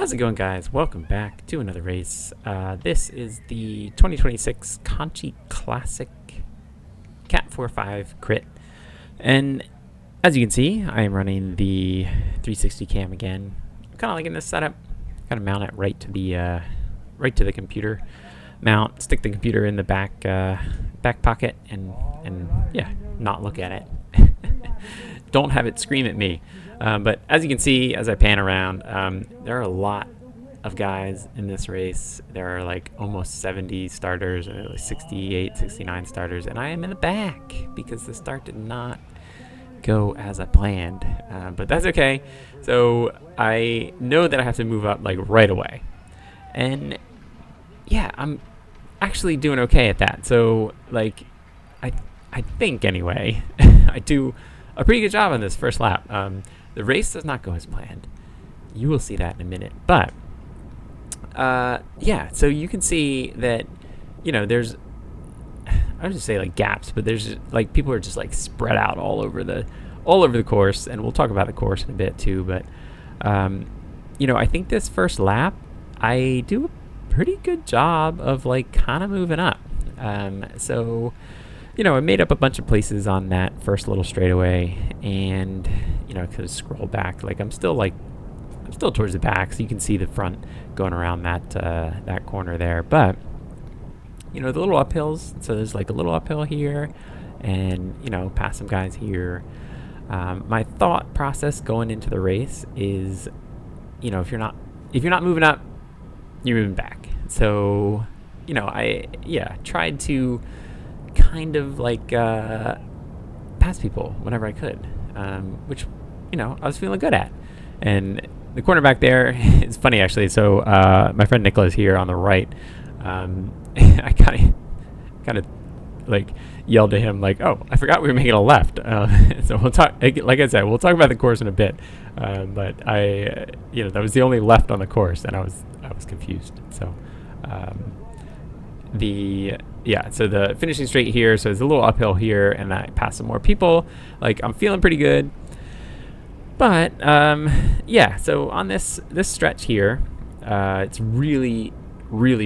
How's it going, guys? Welcome back to another race. This is the 2026 Conshy Classic Cat 4-5 Crit. And as you can see, I am running the 360 cam again. I'm kind of liking this setup. Kind of mount it right to the computer mount. Stick the computer in the back pocket, and yeah, not look at it. Don't have it scream at me. But as you can see, as I pan around, there are a lot of guys in this race. There are like almost 70 starters, or like 68, 69 starters, and I am in the back because the start did not go as I planned. But that's okay. So I know that I have to move up like right away. And yeah, I'm actually doing okay at that. So like, I think anyway, I do a pretty good job on this first lap. The race does not go as planned. You will see that in a minute. But yeah, so you can see that, you know, there's, I would just say like gaps, but there's like people are just like spread out all over the course, and we'll talk about the course in a bit too. But you know, I think this first lap I do a pretty good job of like kind of moving up. So you know, I made up a bunch of places on that first little straightaway, and you know, I could have scrolled back. Like I'm still towards the back, so you can see the front going around that corner there. But you know, the little uphills. So there's like a little uphill here, and you know, past some guys here. My thought process going into the race is, you know, if you're not moving up, you're moving back. So you know, I tried to kind of like pass people whenever I could, which you know, I was feeling good at. And the corner back there is funny actually. So my friend Nicholas here on the right, I kind of like yelled at him like, "Oh, I forgot we were making a left." So we'll talk. Like I said, we'll talk about the course in a bit. But you know, that was the only left on the course, and I was confused. So so the finishing straight here, so it's a little uphill here, and I pass some more people. Like I'm feeling pretty good. But yeah, so on this stretch here, it's really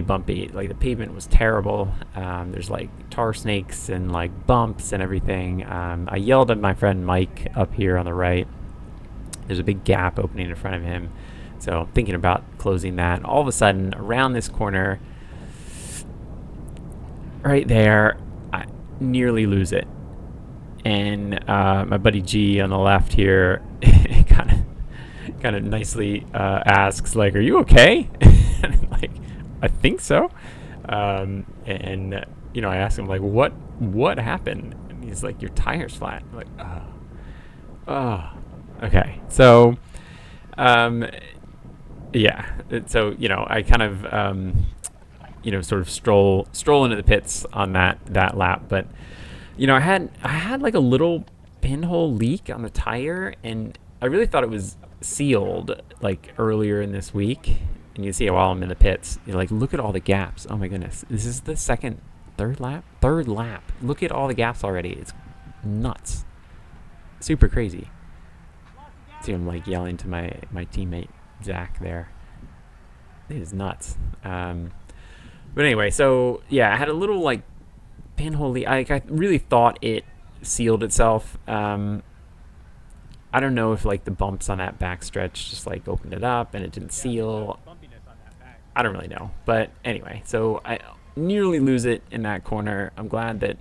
bumpy. Like the pavement was terrible. There's like tar snakes and like bumps and everything. I yelled at my friend Mike up here on the right. There's a big gap opening in front of him, so I'm thinking about closing that. All of a sudden, around this corner, right there, I nearly lose it. And my buddy G on the left here kind of nicely asks, like, "Are you okay?" And I'm like, "I think so." And you know, I asked him like, "What happened?" And he's like, "Your tire's flat." I'm like, oh, okay. So yeah. So you know, I kind of you know, sort of stroll into the pits on that lap. But you know, I had like a little pinhole leak on the tire, and I really thought it was sealed like earlier in this week. And you see while I'm in the pits, you're like, look at all the gaps. Oh my goodness, this is the third lap. Look at all the gaps already. It's nuts, super crazy. See, I'm like yelling to my teammate Zach there. It is nuts. But anyway, so yeah, I had a little like pinhole leak. I really thought it sealed itself. I don't know if like the bumps on that back stretch just like opened it up and it didn't seal. I don't really know. But anyway, so I nearly lose it in that corner. I'm glad that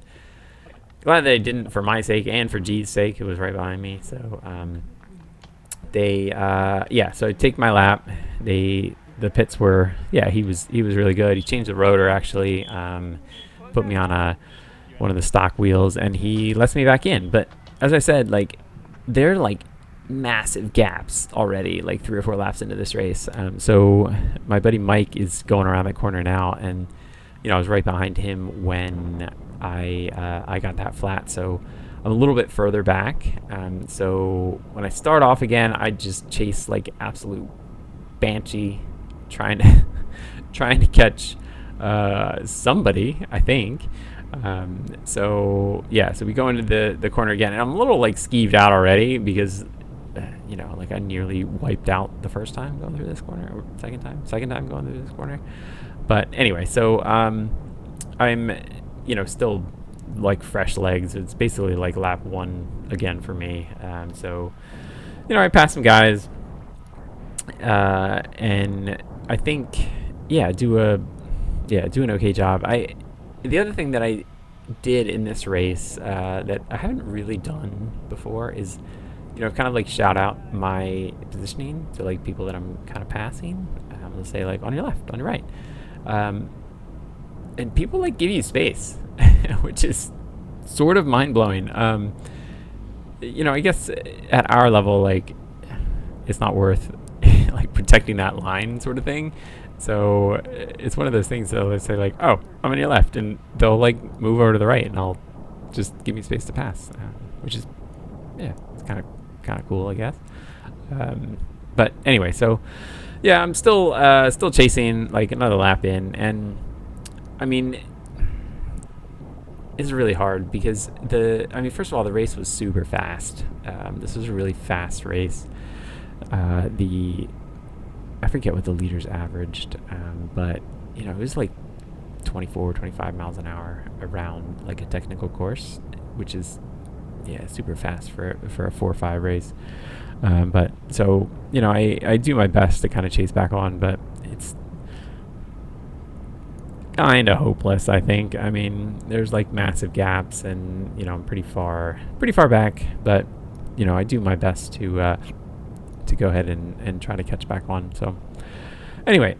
I didn't, for my sake and for G's sake. It was right behind me. So so I take my lap. The pits were, he was really good. He changed the rotor actually, put me on one of the stock wheels, and he lets me back in. But as I said, like they're like massive gaps already, like 3 or 4 laps into this race. So my buddy Mike is going around that corner now, and you know, I was right behind him when I got that flat. So I'm a little bit further back. So when I start off again, I just chase like absolute banshee, trying to catch somebody, I think. So yeah, so we go into the corner again, and I'm a little like skeeved out already because you know, like I nearly wiped out the first time going through this corner, or second time going through this corner. But anyway, so I'm, you know, still like fresh legs. It's basically like lap 1 again for me. So, you know, I passed some guys, and I think, do an okay job. The other thing that I did in this race that I haven't really done before is, you know, kind of like shout out my positioning to like people that I'm kind of passing. Let's say like on your left, on your right, and people like give you space, which is sort of mind blowing. You know, I guess at our level, like it's not worth like protecting that line sort of thing. So it's one of those things that they say like, oh, I'm on your left, and they'll like move over to the right, and I'll just give me space to pass, which is, it's kind of cool, I guess. But anyway, so yeah, I'm still chasing like another lap in, and I mean, it's really hard because first of all, the race was super fast. This was a really fast race. I forget what the leaders averaged, but you know, it was like 24, 25 miles an hour around like a technical course, which is super fast for a 4-5 race. But so, you know, I do my best to kind of chase back on, but it's kind of hopeless, I think. I mean, there's like massive gaps, and you know, I'm pretty far back, but you know, I do my best to go ahead and try to catch back on. So anyway,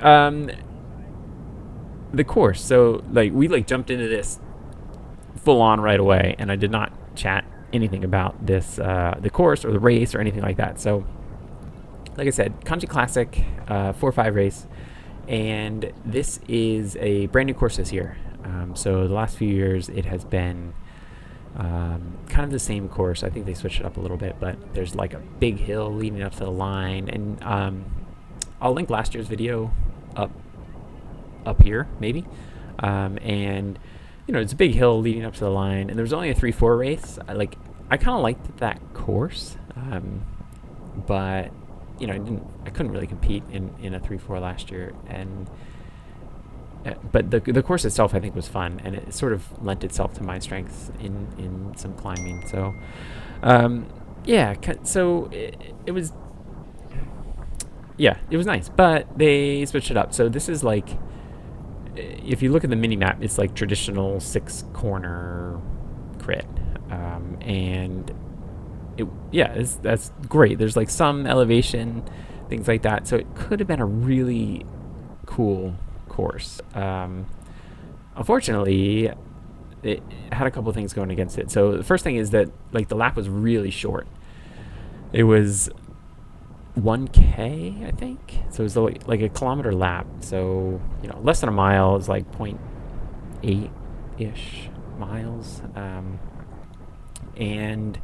the course. So like we like jumped into this full on right away, and I did not chat anything about this, the course or the race or anything like that. So like I said, Conshy Classic, 4-5 race, and this is a brand new course this year. So the last few years it has been kind of the same course. I think they switched it up a little bit, but there's like a big hill leading up to the line, and I'll link last year's video up here maybe, and you know, it's a big hill leading up to the line, and there was only a 3-4 race. I kind of liked that course, but you know, I couldn't really compete in a 3-4 last year, and but the course itself I think was fun, and it sort of lent itself to my strengths in some climbing. So so it was nice, but they switched it up. So this is like, if you look at the mini map, it's like traditional 6-corner crit, and that's great. There's like some elevation, things like that, so it could have been a really cool course. Unfortunately, it had a couple of things going against it. So the first thing is that like the lap was really short. It was 1K, I think. So it was like a kilometer lap. So, you know, less than a mile is like 0.8-ish miles. And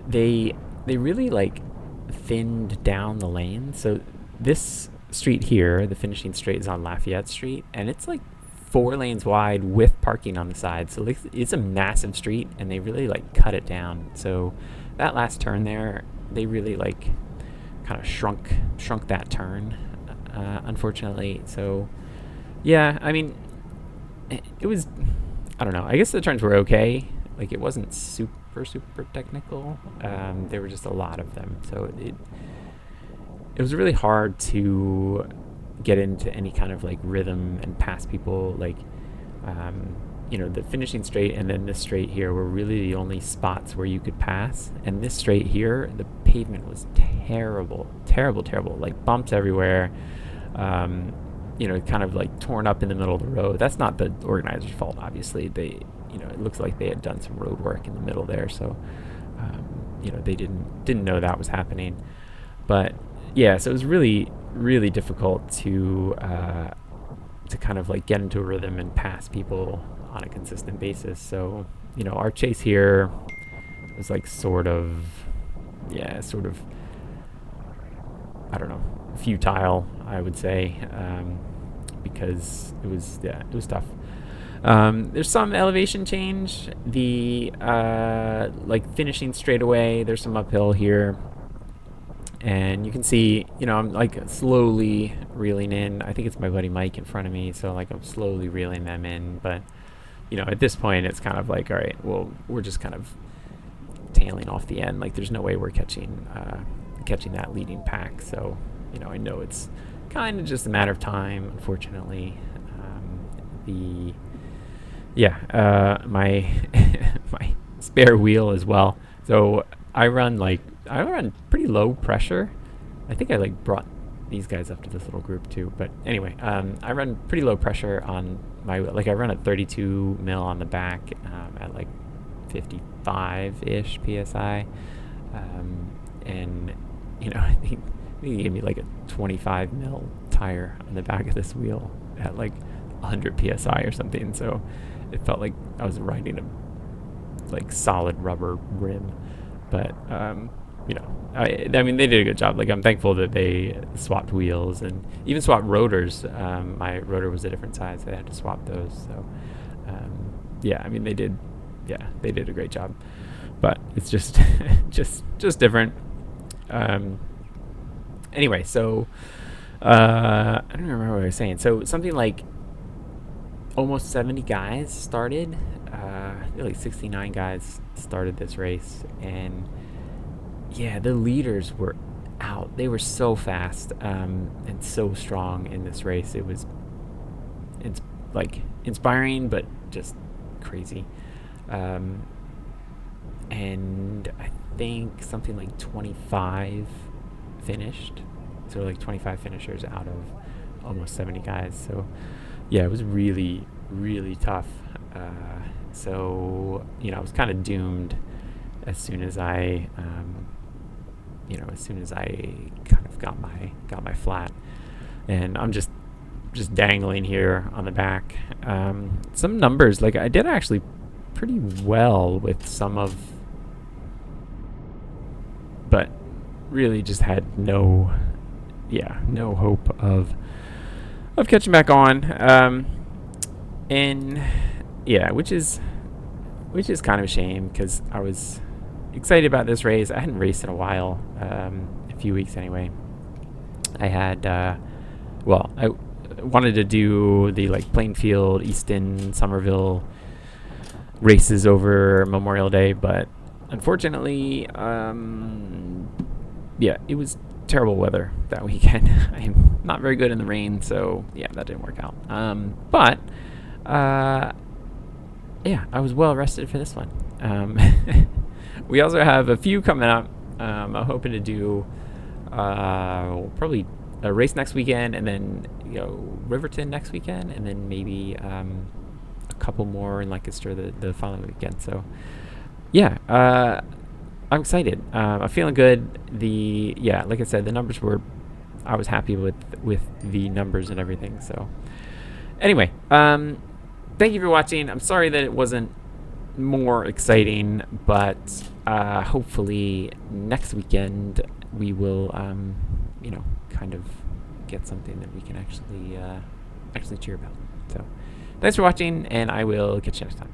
they really like thinned down the lane. So this street here, the finishing straight, is on Lafayette Street, and it's like 4 lanes wide with parking on the side. So it's a massive street, and they really like cut it down. So that last turn there, they really like kind of shrunk that turn, unfortunately. So yeah, I mean, it was, I don't know, I guess the turns were okay. Like, it wasn't super technical. There were just a lot of them, so it was really hard to get into any kind of like rhythm and pass people. Like, you know, the finishing straight and then this straight here were really the only spots where you could pass. And this straight here, the pavement was terrible, like bumps everywhere. You know, kind of like torn up in the middle of the road. That's not the organizer's fault, obviously. You know, it looks like they had done some road work in the middle there, so you know, they didn't know that was happening. But yeah, so it was really difficult to kind of like get into a rhythm and pass people on a consistent basis. So, you know, our chase here was like sort of I don't know, futile, I would say, because it was tough. There's some elevation change. The like finishing straight away, there's some uphill here. and you can see, I'm like slowly reeling in. I think it's my buddy Mike in front of me, so like I'm slowly reeling them in. But at this point, it's kind of like, all right, well, we're just kind of tailing off the end. Like there's no way we're catching that leading pack. So I know it's kind of just a matter of time, unfortunately. My my spare wheel as well. So I run pretty low pressure. I think I like brought these guys up to this little group too. But anyway, I run pretty low pressure on my wheel. Like I run at 32 mil on the back at like 55-ish psi, and I think he gave me like a 25 mil tire on the back of this wheel at like 100 psi or something. So it felt like I was riding a like solid rubber rim. But I mean they did a good job. Like I'm thankful that they swapped wheels and even swapped rotors. My rotor was a different size, so I had to swap those. So I mean they did a great job. But it's just just different. Anyway, so I don't remember what I was saying. So something like almost 70 guys started. Like 69 guys started this race, and the leaders were out. They were so fast and so strong in this race. It's like inspiring, but just crazy. And I think something like 25 finished. So like 25 finishers out of almost 70 guys. So it was really, really tough. So I was kind of doomed as soon as I kind of got my flat, and I'm just dangling here on the back. Some numbers, like I did actually pretty well with some of, but really just had no hope of catching back on. And which is kind of a shame, because I was excited about this race. I hadn't raced in a while, a few weeks anyway. I had I wanted to do the like Plainfield, Easton, Somerville races over Memorial Day, but unfortunately it was terrible weather that weekend. I'm not very good in the rain, so that didn't work out. But I was well rested for this one. We also have a few coming up. I'm hoping to do probably a race next weekend, and then Riverton next weekend, and then maybe a couple more in Lancaster the following weekend. So I'm excited. I'm feeling good. Like I said, the numbers I was happy with the numbers and everything. So anyway, thank you for watching. I'm sorry that it wasn't more exciting, but hopefully next weekend we will kind of get something that we can actually cheer about. So thanks for watching, and I will catch you next time.